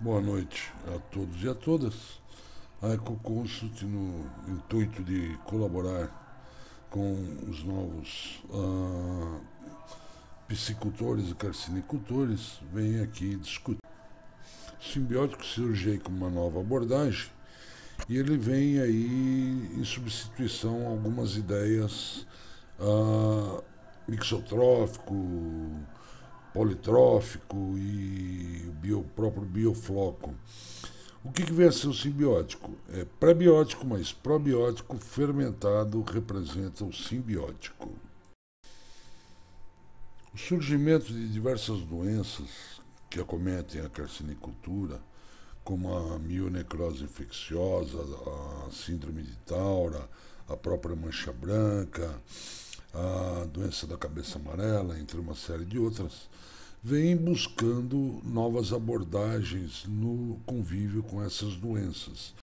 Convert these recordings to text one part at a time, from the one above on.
Boa noite a todos e a todas. A EcoConsult, no intuito de colaborar com os novos piscicultores e carcinicultores, vem aqui discutir. O simbiótico surge aí como uma nova abordagem e ele vem aí em substituição a algumas ideias mixotrófico, politrófico e o próprio biofloco. O que vem a ser o simbiótico? É prebiótico, mas probiótico fermentado representa o simbiótico. O surgimento de diversas doenças que acometem a carcinicultura, como a mionecrose infecciosa, a síndrome de Taura, a própria mancha branca, a doença da cabeça amarela, entre uma série de outras, vem buscando novas abordagens no convívio com essas doenças.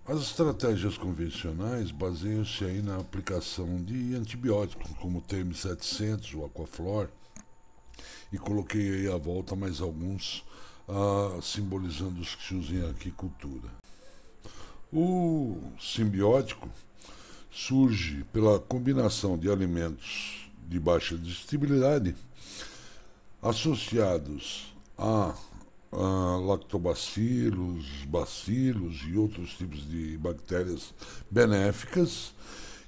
As estratégias convencionais baseiam-se aí na aplicação de antibióticos, como o TM700, o Aquaflor, e coloquei aí à volta mais alguns, simbolizando os que se usam em aquicultura. O simbiótico surge pela combinação de alimentos de baixa digestibilidade associados a lactobacilos, bacilos e outros tipos de bactérias benéficas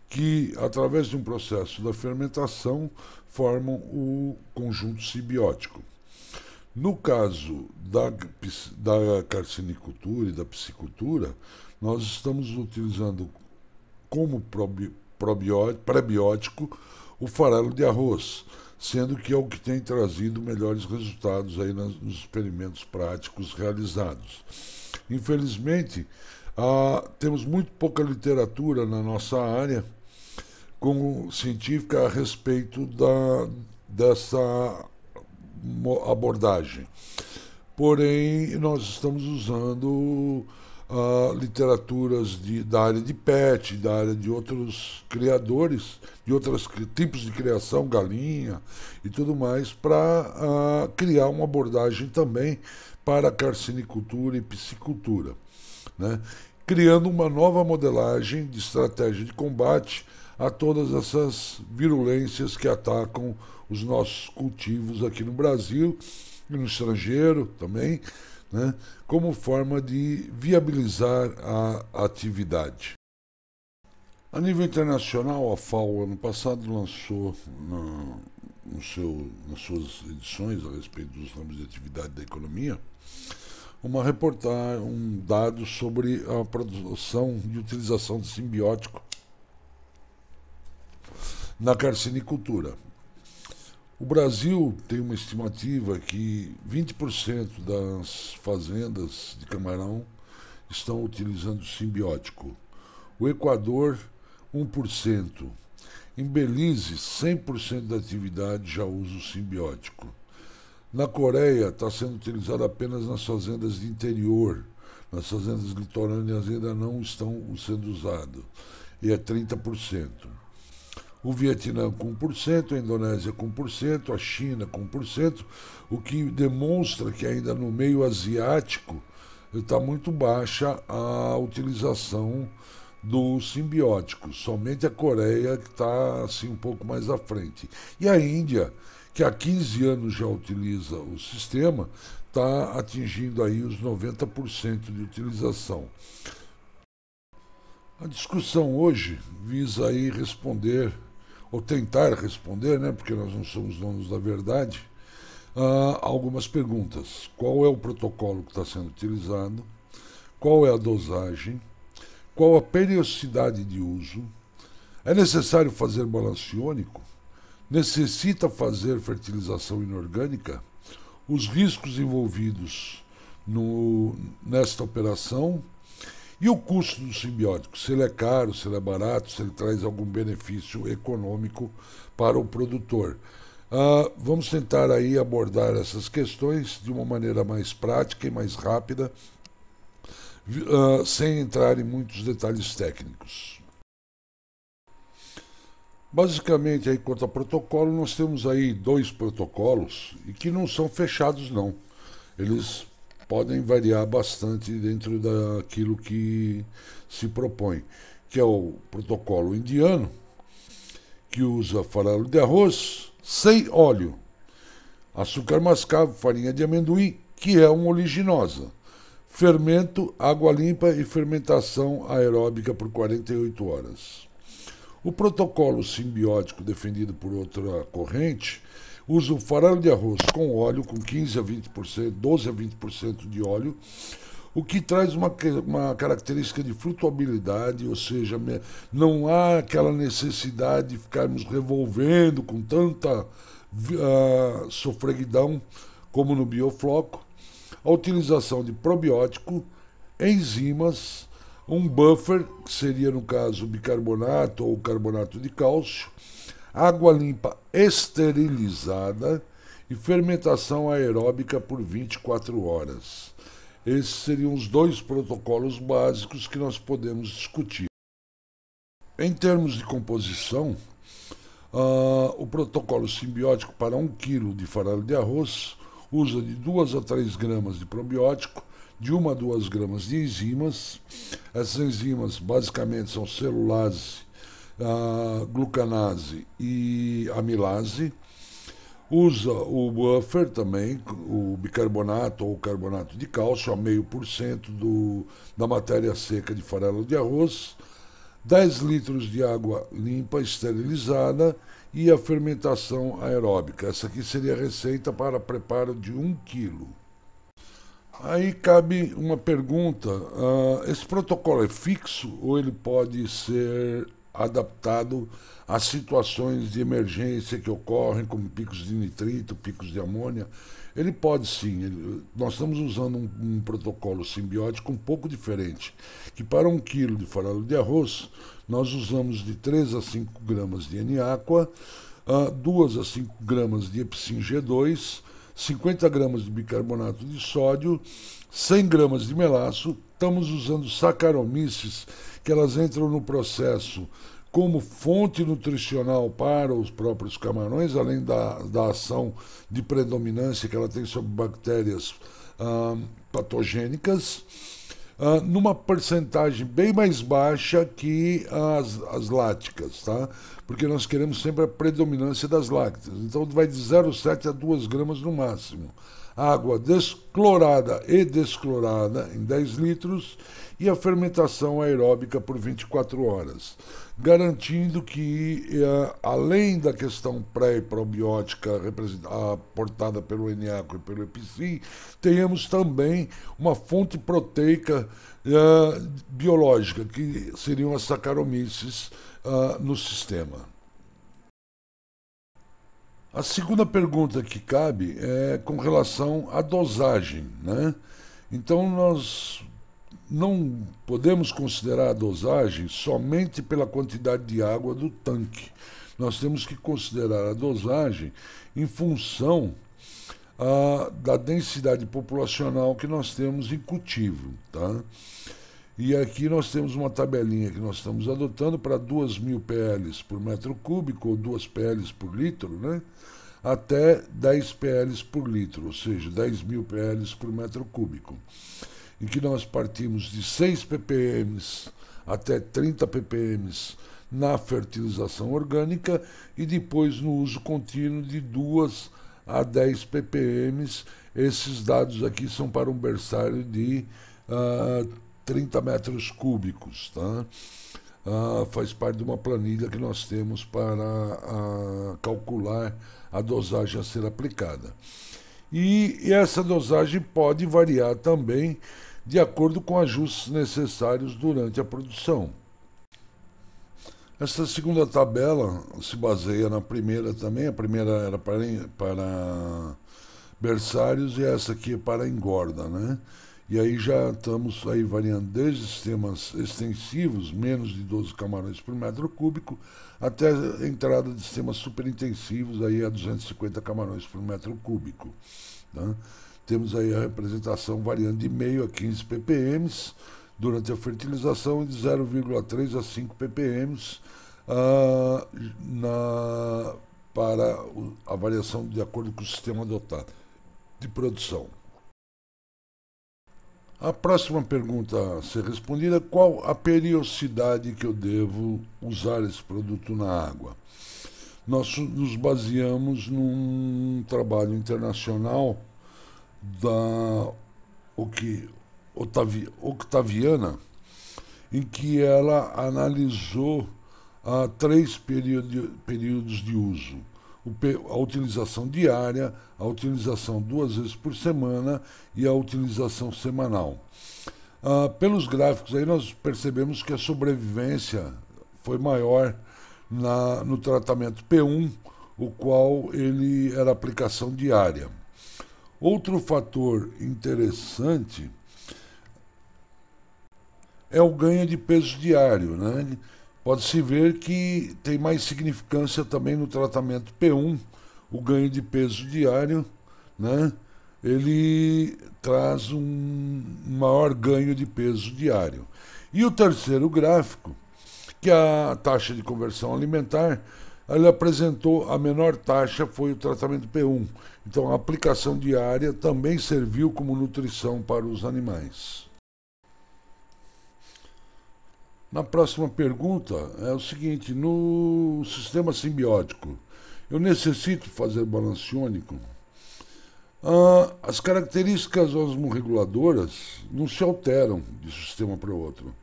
que, através de um processo da fermentação, formam o conjunto simbiótico. No caso da carcinicultura e da piscicultura, nós estamos utilizando como prebiótico o farelo de arroz, sendo que é o que tem trazido melhores resultados aí nos experimentos práticos realizados. Infelizmente, temos muito pouca literatura na nossa área como científica a respeito dessa abordagem. Porém, nós estamos usando literaturas da área de pet, da área de outros criadores, de outros tipos de criação, galinha e tudo mais, para criar uma abordagem também para a carcinicultura e piscicultura, né? Criando uma nova modelagem de estratégia de combate a todas essas virulências que atacam os nossos cultivos aqui no Brasil e no estrangeiro também, né, como forma de viabilizar a atividade. A nível internacional, a FAO, ano passado, lançou nas suas edições a respeito dos ramos de atividade da economia uma reportagem, um dado sobre a produção e utilização de simbiótico na carcinicultura. O Brasil tem uma estimativa que 20% das fazendas de camarão estão utilizando simbiótico. O Equador, 1%. Em Belize, 100% da atividade já usa o simbiótico. Na Coreia, está sendo utilizado apenas nas fazendas de interior. Nas fazendas litorâneas ainda não estão sendo usado. E é 30%. O Vietnã com 1%, a Indonésia com 1%, a China com 1%, o que demonstra que ainda no meio asiático está muito baixa a utilização do simbiótico. Somente a Coreia que está assim, um pouco mais à frente. E a Índia, que há 15 anos já utiliza o sistema, está atingindo aí os 90% de utilização. A discussão hoje visa aí responder ou tentar responder, né, porque nós não somos donos da verdade, algumas perguntas. Qual é o protocolo que está sendo utilizado? Qual é a dosagem? Qual a periodicidade de uso? É necessário fazer balanço iônico? Necessita fazer fertilização inorgânica? Os riscos envolvidos nesta operação? E o custo do simbiótico? Se ele é caro, se ele é barato, se ele traz algum benefício econômico para o produtor. Vamos tentar aí abordar essas questões de uma maneira mais prática e mais rápida, sem entrar em muitos detalhes técnicos. Basicamente, aí, quanto a protocolo, nós temos aí 2 protocolos e que não são fechados, não. Eles podem variar bastante dentro daquilo que se propõe, que é o protocolo indiano, que usa farelo de arroz sem óleo, açúcar mascavo, farinha de amendoim, que é uma oleaginosa, fermento, água limpa e fermentação aeróbica por 48 horas. O protocolo simbiótico defendido por outra corrente usa o farelo de arroz com óleo, com 15 a 20%, 12 a 20% de óleo, o que traz uma característica de flutuabilidade, ou seja, não há aquela necessidade de ficarmos revolvendo com tanta sofreguidão como no biofloco, a utilização de probiótico, enzimas, um buffer, que seria no caso o bicarbonato ou carbonato de cálcio, água limpa esterilizada e fermentação aeróbica por 24 horas. Esses seriam os dois protocolos básicos que nós podemos discutir. Em termos de composição, o protocolo simbiótico para 1 kg de farelo de arroz usa de 2 a 3 gramas de probiótico, de 1 a 2 gramas de enzimas. Essas enzimas basicamente são celulase, glucanase e amilase. Usa o buffer também, o bicarbonato ou carbonato de cálcio, a 0,5% da matéria seca de farelo de arroz, 10 litros de água limpa esterilizada e a fermentação aeróbica. Essa aqui seria a receita para preparo de 1 quilo. Aí cabe uma pergunta, esse protocolo é fixo ou ele pode ser adaptado às situações de emergência que ocorrem, como picos de nitrito, picos de amônia? Ele pode sim. Nós estamos usando um protocolo simbiótico um pouco diferente, que para 1 quilo de farelo de arroz, nós usamos de 3 a 5 gramas de N-Aqua, 2 a 5 gramas de Epsin G2, 50 gramas de bicarbonato de sódio, 100 gramas de melaço. Estamos usando Saccharomyces, que elas entram no processo como fonte nutricional para os próprios camarões, além da ação de predominância que ela tem sobre bactérias patogênicas, numa percentagem bem mais baixa que as lácticas, tá? Porque nós queremos sempre a predominância das lácteas. Então vai de 0,7 a 2 gramas no máximo. Água desclorada e desclorada em 10 litros e a fermentação aeróbica por 24 horas, garantindo que, além da questão pré e probiótica aportada pelo N-Aqua e pelo Epicin, tenhamos também uma fonte proteica biológica, que seriam as Saccharomyces no sistema. A segunda pergunta que cabe é com relação à dosagem, né? Então, nós não podemos considerar a dosagem somente pela quantidade de água do tanque. Nós temos que considerar a dosagem em função da densidade populacional que nós temos em cultivo, tá? E aqui nós temos uma tabelinha que nós estamos adotando para 2.000 PL por metro cúbico, ou 2 PL por litro, né? Até 10 PL por litro, ou seja, 10.000 PL por metro cúbico. Em que nós partimos de 6 ppm até 30 ppm na fertilização orgânica e depois no uso contínuo de 2 a 10 ppm. Esses dados aqui são para um berçário de 30 metros cúbicos, tá? Faz parte de uma planilha que nós temos para calcular a dosagem a ser aplicada. E essa dosagem pode variar também de acordo com ajustes necessários durante a produção. Essa segunda tabela se baseia na primeira também. A primeira era para berçários e essa aqui é para engorda, né? E aí já estamos aí variando desde sistemas extensivos, menos de 12 camarões por metro cúbico, até a entrada de sistemas superintensivos aí a 250 camarões por metro cúbico, tá? Temos aí a representação variando de meio a 15 ppm durante a fertilização e de 0,3 a 5 ppm para a variação de acordo com o sistema adotado de produção. A próxima pergunta a ser respondida é qual a periodicidade que eu devo usar esse produto na água. Nós nos baseamos num trabalho internacional da Octaviana, em que ela analisou três períodos de uso. A utilização diária, a utilização 2 vezes por semana e a utilização semanal. Pelos gráficos aí nós percebemos que a sobrevivência foi maior no tratamento P1, o qual ele era aplicação diária. Outro fator interessante é o ganho de peso diário, né? Pode-se ver que tem mais significância também no tratamento P1, o ganho de peso diário, né? Ele traz um maior ganho de peso diário. E o terceiro gráfico, que é a taxa de conversão alimentar, ele apresentou a menor taxa foi o tratamento P1. Então a aplicação diária também serviu como nutrição para os animais. Na próxima pergunta é o seguinte: no sistema simbiótico, eu necessito fazer balanço iônico? As características osmorreguladoras não se alteram de um sistema para o outro.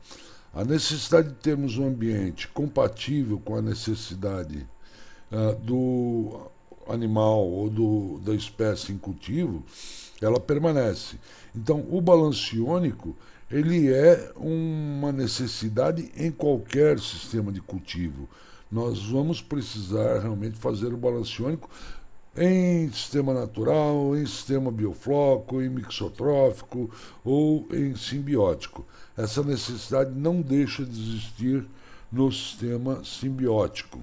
A necessidade de termos um ambiente compatível com a necessidade do animal ou da espécie em cultivo, ela permanece. Então, o balanço iônico ele é uma necessidade em qualquer sistema de cultivo. Nós vamos precisar realmente fazer o balanço iônico em sistema natural, em sistema biofloco, em mixotrófico ou em simbiótico. Essa necessidade não deixa de existir no sistema simbiótico.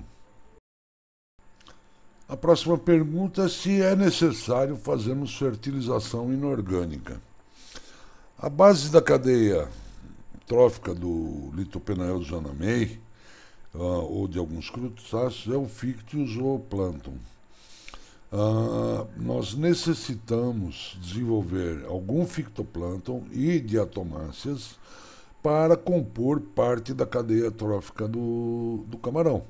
A próxima pergunta é se é necessário fazermos fertilização inorgânica. A base da cadeia trófica do Lithopenaeus janamei, ou de alguns crustáceos, é o Fictius ou plâncton. Nós necessitamos desenvolver algum fitoplâncton e diatomáceas para compor parte da cadeia trófica do camarão.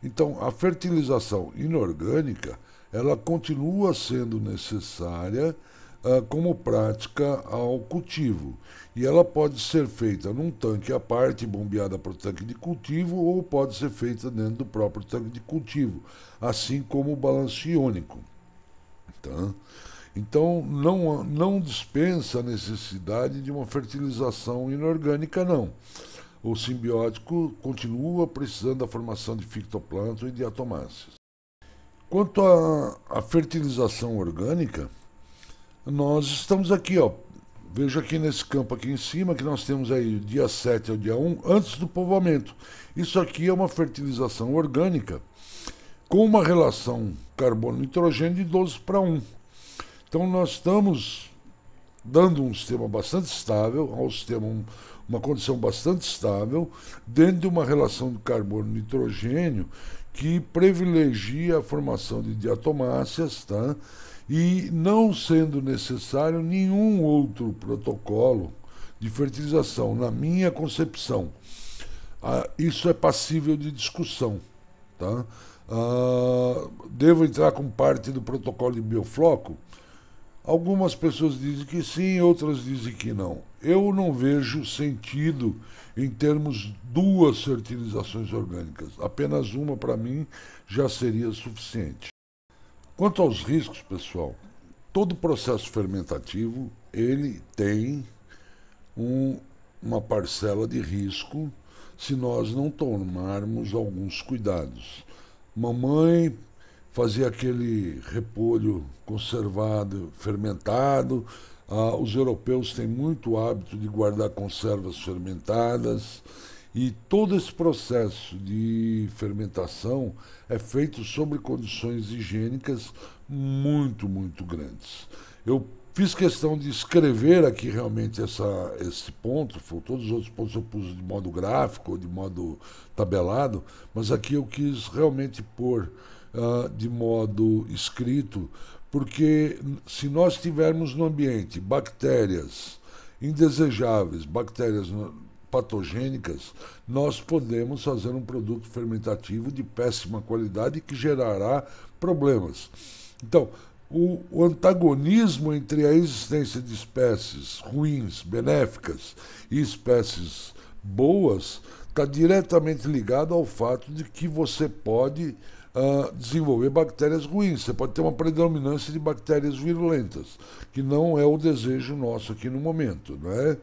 Então, a fertilização inorgânica ela continua sendo necessária como prática ao cultivo. E ela pode ser feita num tanque à parte, bombeada para o tanque de cultivo, ou pode ser feita dentro do próprio tanque de cultivo, assim como o balanço iônico. Tá? Então, não dispensa a necessidade de uma fertilização inorgânica, não. O simbiótico continua precisando da formação de fitoplâncton e diatomáceas. Quanto à fertilização orgânica, nós estamos aqui, veja aqui nesse campo aqui em cima, que nós temos aí dia 7 ao dia 1, antes do povoamento. Isso aqui é uma fertilização orgânica com uma relação carbono-nitrogênio de 12:1. Então nós estamos dando um sistema bastante estável, ao sistema uma condição bastante estável, dentro de uma relação de carbono-nitrogênio que privilegia a formação de diatomáceas, tá? E não sendo necessário nenhum outro protocolo de fertilização, na minha concepção. Isso é passível de discussão. Tá? Devo entrar com parte do protocolo de biofloco? Algumas pessoas dizem que sim, outras dizem que não. Eu não vejo sentido em termos duas fertilizações orgânicas. Apenas uma, para mim, já seria suficiente. Quanto aos riscos, pessoal, todo processo fermentativo ele tem uma parcela de risco se nós não tomarmos alguns cuidados. Mamãe fazia aquele repolho conservado, fermentado. Os europeus têm muito hábito de guardar conservas fermentadas. E todo esse processo de fermentação é feito sob condições higiênicas muito, muito grandes. Eu fiz questão de escrever aqui realmente esse ponto, todos os outros pontos eu pus de modo gráfico ou de modo tabelado, mas aqui eu quis realmente pôr de modo escrito, porque se nós tivermos no ambiente bactérias indesejáveis, bactérias patogênicas, nós podemos fazer um produto fermentativo de péssima qualidade que gerará problemas. Então, o antagonismo entre a existência de espécies ruins, benéficas, e espécies boas está diretamente ligado ao fato de que você pode desenvolver bactérias ruins. Você pode ter uma predominância de bactérias virulentas, que não é o desejo nosso aqui no momento, não é?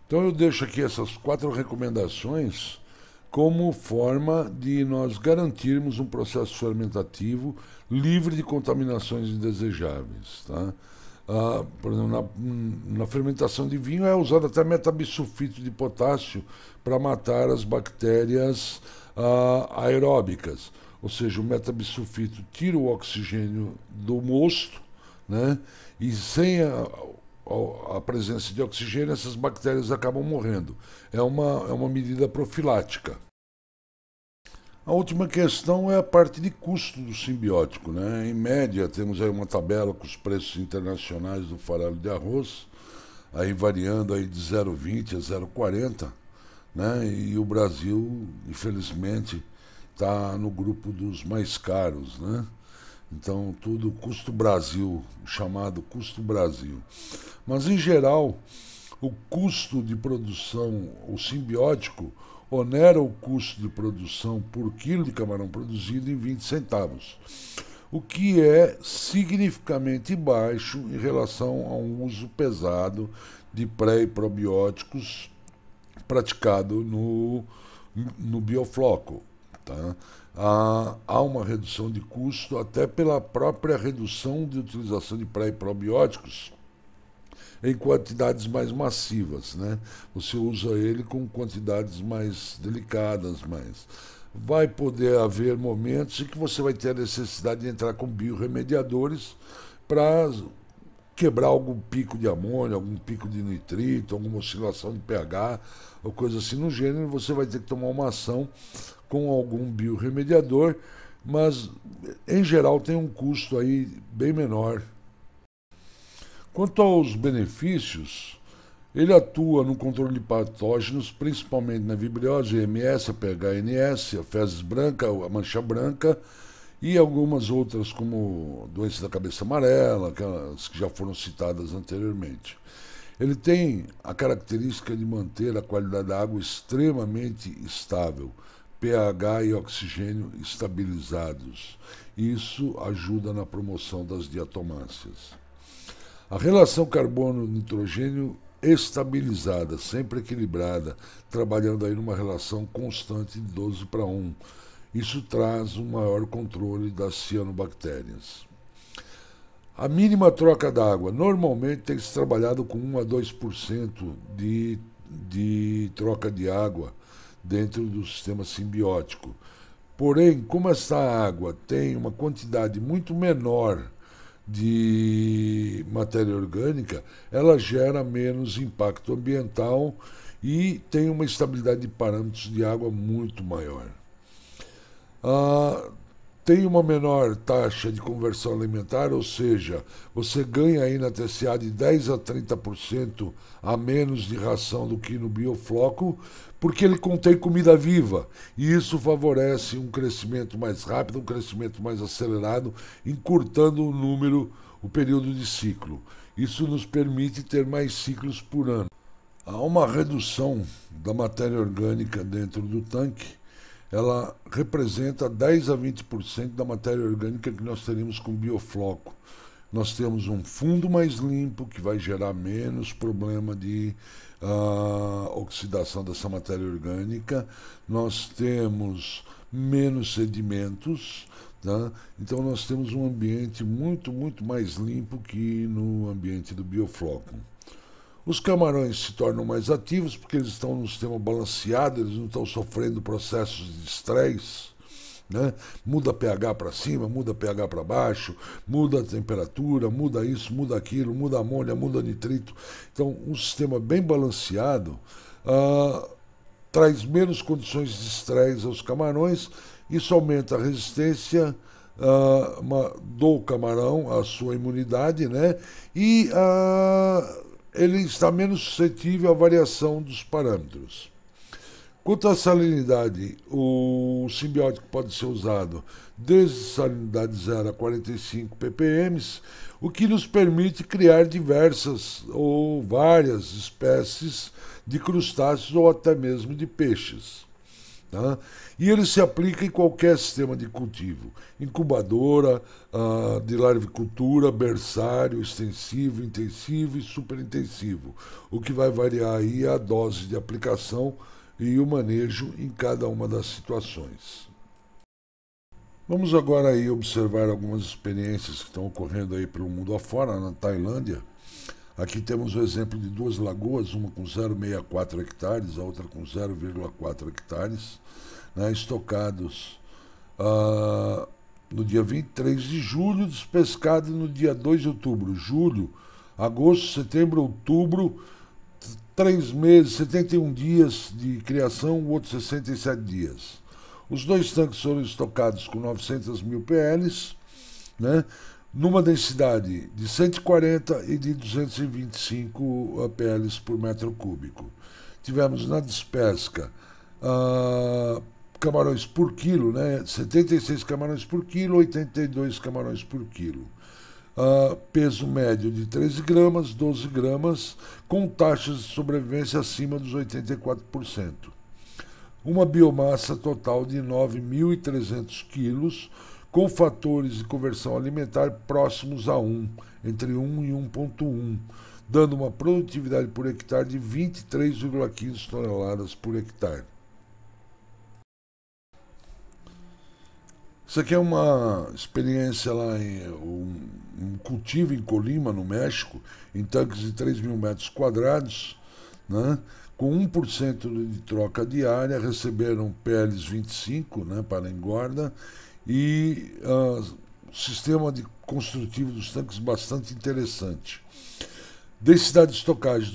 Então eu deixo aqui essas 4 recomendações como forma de nós garantirmos um processo fermentativo livre de contaminações indesejáveis. Tá? Por exemplo, na fermentação de vinho é usado até metabisulfito de potássio para matar as bactérias aeróbicas. Ou seja, o metabisulfito tira o oxigênio do mosto, né? E sem a presença de oxigênio, essas bactérias acabam morrendo. É uma medida profilática. A última questão é a parte de custo do simbiótico, né? Em média, temos aí uma tabela com os preços internacionais do farelo de arroz, aí variando aí de 0,20 a 0,40, né? E o Brasil, infelizmente, está no grupo dos mais caros, né? Então, tudo custo Brasil, chamado custo Brasil. Mas, em geral, o custo de produção, o simbiótico, onera o custo de produção por quilo de camarão produzido em 20 centavos, o que é significativamente baixo em relação a um uso pesado de pré e probióticos praticado no biofloco. Tá? Há uma redução de custo até pela própria redução de utilização de pré e probióticos em quantidades mais massivas, né? Você usa ele com quantidades mais delicadas, mas vai poder haver momentos em que você vai ter a necessidade de entrar com biorremediadores para quebrar algum pico de amônio, algum pico de nitrito, alguma oscilação de pH, ou coisa assim no gênero, você vai ter que tomar uma ação com algum biorremediador, mas em geral tem um custo aí bem menor. Quanto aos benefícios, ele atua no controle de patógenos, principalmente na vibriose, EMS, a PHNS, a fezes branca, a mancha branca e algumas outras como doença da cabeça amarela, aquelas que já foram citadas anteriormente. Ele tem a característica de manter a qualidade da água extremamente estável, pH e oxigênio estabilizados. Isso ajuda na promoção das diatomáceas. A relação carbono-nitrogênio estabilizada, sempre equilibrada, trabalhando aí numa relação constante de 12:1. Isso traz um maior controle das cianobactérias. A mínima troca d'água, normalmente tem se trabalhado com 1 a 2% de troca de água dentro do sistema simbiótico. Porém, como essa água tem uma quantidade muito menor de matéria orgânica, ela gera menos impacto ambiental e tem uma estabilidade de parâmetros de água muito maior. Tem uma menor taxa de conversão alimentar, ou seja, você ganha aí na TCA de 10 a 30% a menos de ração do que no biofloco, porque ele contém comida viva, e isso favorece um crescimento mais rápido, um crescimento mais acelerado, encurtando o período de ciclo. Isso nos permite ter mais ciclos por ano. Há uma redução da matéria orgânica dentro do tanque. Ela representa 10 a 20% da matéria orgânica que nós teríamos com biofloco. Nós temos um fundo mais limpo, que vai gerar menos problema de oxidação dessa matéria orgânica. Nós temos menos sedimentos, tá? Então nós temos um ambiente muito, muito mais limpo que no ambiente do biofloco. Os camarões se tornam mais ativos porque eles estão num sistema balanceado, eles não estão sofrendo processos de estresse, né? Muda pH para cima, muda pH para baixo, muda a temperatura, muda isso, muda aquilo, muda amônia, muda nitrito. Então, um sistema bem balanceado traz menos condições de estresse aos camarões. Isso aumenta a resistência do camarão, a sua imunidade, né? E ele está menos suscetível à variação dos parâmetros. Quanto à salinidade, o simbiótico pode ser usado desde salinidade 0 a 45 ppm, o que nos permite criar diversas ou várias espécies de crustáceos ou até mesmo de peixes. Tá? E ele se aplica em qualquer sistema de cultivo, incubadora, de larvicultura, berçário, extensivo, intensivo e superintensivo. O que vai variar aí é a dose de aplicação e o manejo em cada uma das situações. Vamos agora aí observar algumas experiências que estão ocorrendo aí pelo mundo afora, na Tailândia. Aqui temos o exemplo de duas lagoas, uma com 0,64 hectares, a outra com 0,4 hectares, né, estocados no dia 23 de julho, despescados no dia 2 de outubro. Julho, agosto, setembro, outubro, 3 meses, 71 dias de criação, o outro 67 dias. Os dois tanques foram estocados com 900 mil PL, né, numa densidade de 140 e de 225 PL por metro cúbico. Tivemos na despesca camarões por quilo, né, 76 camarões por quilo, 82 camarões por quilo. Peso médio de 13 gramas, 12 gramas, com taxas de sobrevivência acima dos 84%. Uma biomassa total de 9.300 quilos, com fatores de conversão alimentar próximos a 1, entre 1 e 1,1, dando uma produtividade por hectare de 23,15 toneladas por hectare. Isso aqui é uma experiência lá em um cultivo em Colima, no México, em tanques de 3.000 metros quadrados, né, com 1% de troca diária, receberam PLs 25, né, para engorda, e sistema de construtivo dos tanques bastante interessante. Densidade de estocagem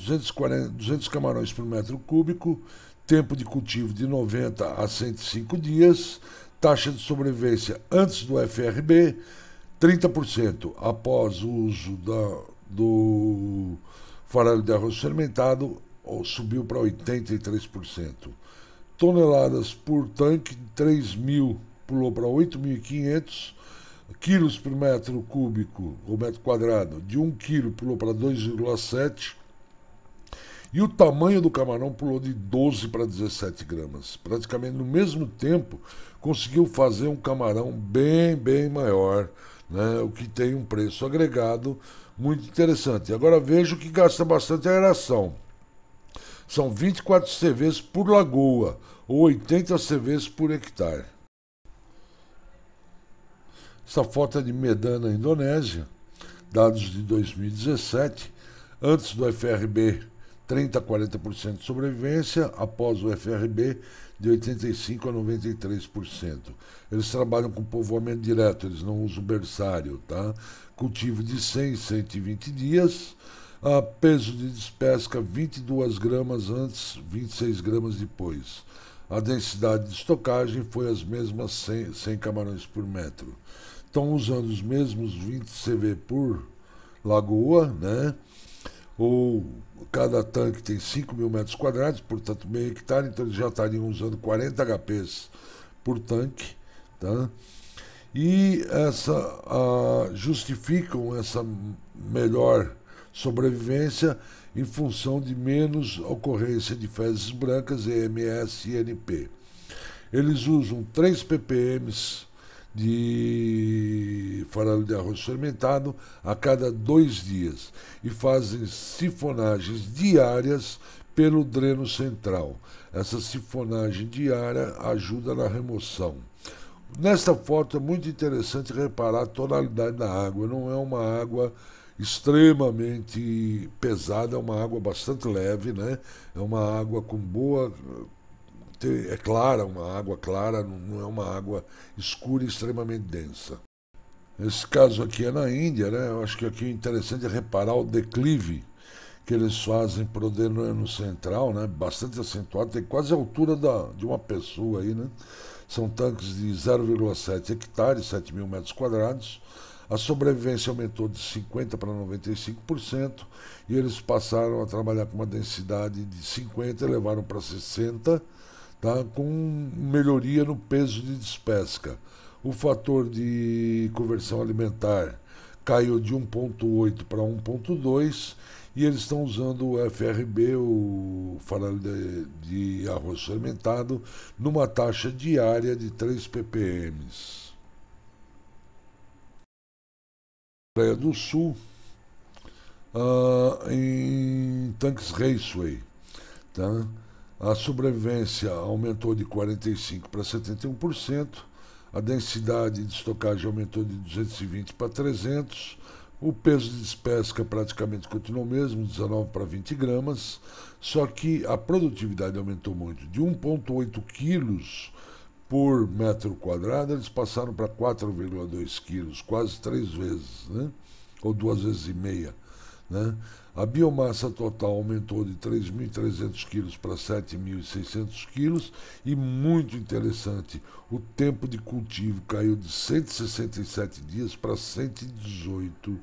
200 camarões por metro cúbico, tempo de cultivo de 90 a 105 dias, taxa de sobrevivência antes do FRB, 30%, após o uso do farelo de arroz fermentado, subiu para 83%. Toneladas por tanque, 3.000 pulou para 8.500, quilos por metro cúbico ou metro quadrado, de 1 quilo pulou para 2,7, e o tamanho do camarão pulou de 12 para 17 gramas. Praticamente no mesmo tempo, conseguiu fazer um camarão bem maior, né, o que tem um preço agregado muito interessante. Agora vejo que gasta bastante aeração. São 24 CVs por lagoa, ou 80 CVs por hectare. Essa foto é de Medan, na Indonésia, dados de 2017, antes do FRB 30 a 40% de sobrevivência, após o FRB de 85 a 93%. Eles trabalham com povoamento direto, eles não usam berçário, tá? Cultivo de 100 e 120 dias, peso de despesca 22 gramas antes, 26 gramas depois. A densidade de estocagem foi as mesmas 100 camarões por metro. Estão usando os mesmos 20 CV por lagoa, né? Ou cada tanque tem 5.000 metros quadrados, portanto meio hectare, então eles já estariam usando 40 HPs por tanque, tá? E justificam essa melhor sobrevivência em função de menos ocorrência de fezes brancas, EMS e NP. Eles usam 3 ppm de farelo de arroz fermentado a cada 2 dias e fazem sifonagens diárias pelo dreno central. Essa sifonagem diária ajuda na remoção. Nesta foto é muito interessante reparar a tonalidade da água. Não é uma água extremamente pesada, é uma água bastante leve, né? É uma água com boa... É clara, uma água clara, não é uma água escura e extremamente densa. Esse caso aqui é na Índia, né? Eu acho que aqui é interessante reparar o declive que eles fazem para o dreno central, né? Bastante acentuado, tem quase a altura de uma pessoa aí, né? São tanques de 0,7 hectares, 7.000 metros quadrados. A sobrevivência aumentou de 50% para 95% e eles passaram a trabalhar com uma densidade de 50 e levaram para 60, tá? Com melhoria no peso de despesca. O fator de conversão alimentar caiu de 1,8 para 1,2 e eles estão usando o FRB, o farelo de arroz fermentado, numa taxa diária de 3 ppm. Coreia do Sul, em tanques Raceway, tá? A sobrevivência aumentou de 45% para 71%, a densidade de estocagem aumentou de 220 para 300, o peso de despesca praticamente continuou o mesmo, 19 para 20 gramas, só que a produtividade aumentou muito, de 1,8 quilos por metro quadrado, eles passaram para 4,2 quilos, quase 3 vezes, né? Ou 2 vezes e meia. Né? A biomassa total aumentou de 3.300 quilos para 7.600 quilos e, muito interessante, o tempo de cultivo caiu de 167 dias para 118,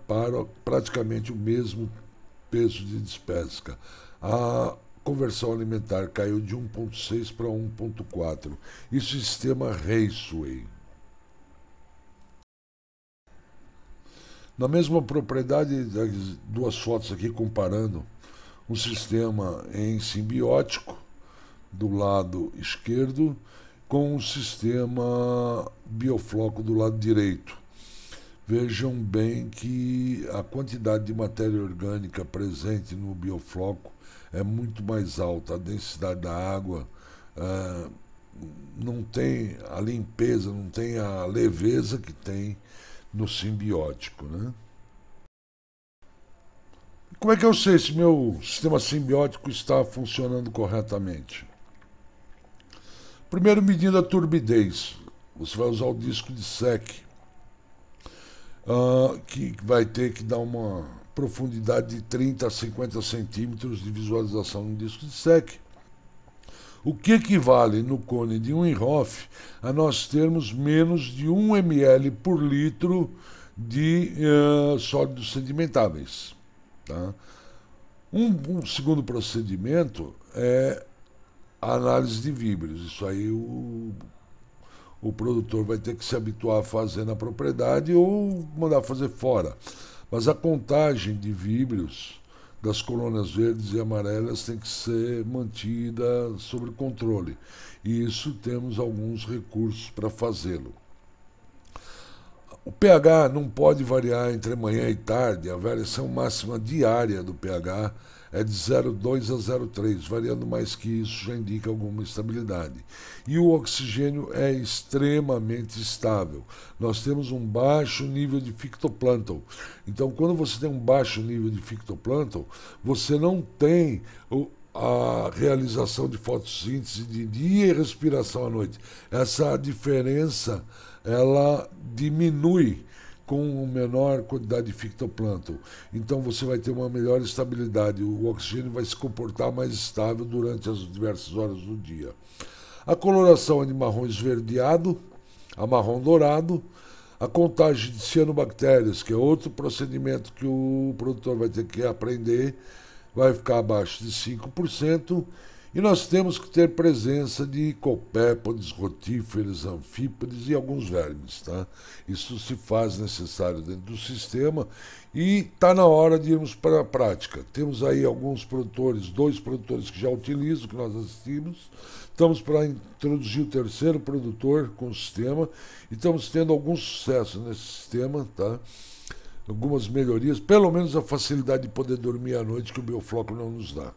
para praticamente o mesmo peso de despesca. A conversão alimentar caiu de 1,6 para 1,4. Isso é sistema Raceway. Na mesma propriedade, duas fotos aqui comparando um sistema em simbiótico do lado esquerdo com um sistema biofloco do lado direito. Vejam bem que a quantidade de matéria orgânica presente no biofloco é muito mais alta, a densidade da água não tem a limpeza, não tem a leveza que tem no simbiótico, né? Como é que eu sei se meu sistema simbiótico está funcionando corretamente? Primeiro, medindo a turbidez. Você vai usar o disco de SEC, que vai ter que dar uma profundidade de 30 a 50 centímetros de visualização no disco de SEC. O que equivale no cone de Wim-Hof a nós termos menos de 1 ml por litro de sólidos sedimentáveis. Tá? Um segundo procedimento é a análise de víbrios. Isso aí o produtor vai ter que se habituar a fazer na propriedade ou mandar fazer fora. Mas a contagem de víbrios das colônias verdes e amarelas tem que ser mantida sob controle. E isso temos alguns recursos para fazê-lo. O pH não pode variar entre manhã e tarde. A variação máxima diária do pH é de 0,2 a 0,3. Variando mais que isso já indica alguma estabilidade. E o oxigênio é extremamente estável. Nós temos um baixo nível de fitoplâncton. Então, quando você tem um baixo nível de fitoplâncton, você não tem a realização de fotossíntese de dia e respiração à noite. Essa diferença ela diminui com menor quantidade de fitoplâncton. Então você vai ter uma melhor estabilidade, o oxigênio vai se comportar mais estável durante as diversas horas do dia. A coloração é de marrom esverdeado a marrom dourado. A contagem de cianobactérias, que é outro procedimento que o produtor vai ter que aprender, vai ficar abaixo de 5%. E nós temos que ter presença de copépodes, rotíferos, anfípodes e alguns vermes. Tá? Isso se faz necessário dentro do sistema e está na hora de irmos para a prática. Temos aí alguns produtores, 2 produtores que já utilizam, que nós assistimos. Estamos para introduzir o 3º produtor com o sistema e estamos tendo algum sucesso nesse sistema, tá? Algumas melhorias, pelo menos a facilidade de poder dormir à noite que o biofloco não nos dá.